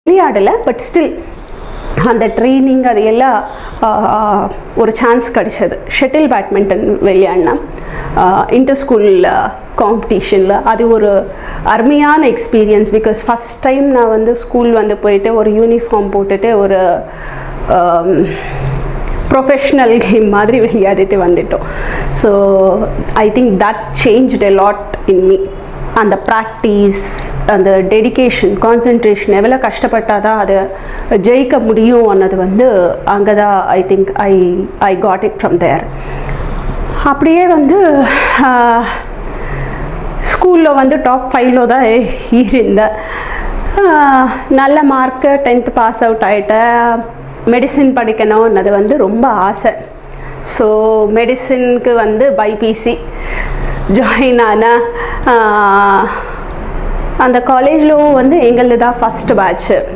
விளையாடலை, but still அந்த training அது எல்லாம் ஒரு சான்ஸ் கிடச்சது. ஷட்டில் பேட்மிண்டன் விளையாடினேன் இன்டர் ஸ்கூல் காம்படிஷனில். அது ஒரு அருமையான எக்ஸ்பீரியன்ஸ். பிகாஸ் ஃபஸ்ட் டைம் நான் வந்து ஸ்கூல் வந்து போயிட்டு ஒரு யூனிஃபார்ம் போட்டுட்டு ஒரு ப்ரொஃபஷ்னல் கேம் மாதிரி விளையாடிட்டு வந்துட்டோம். So I think that changed a lot in me. அந்த ப்ராக்டிஸ், அந்த டெடிகேஷன், கான்சன்ட்ரேஷன், எவ்வளோ கஷ்டப்பட்டால் தான் அதை ஜெயிக்க முடியும் அன்னது வந்து அங்கே தான் I think I got it from there. அப்படியே வந்து ஸ்கூலில் வந்து டாப் 5 தான் இருந்தேன். நல்ல மார்க்கு, 10th பாஸ் அவுட் ஆகிட்டேன். மெடிசின் படிக்கணும்னது வந்து ரொம்ப ஆசை. ஸோ மெடிசினுக்கு வந்து பைபிசி ஜாயின் ஆனால் அந்த காலேஜில் வந்து எங்களது தான் ஃபஸ்ட்டு பேட்ச்சு.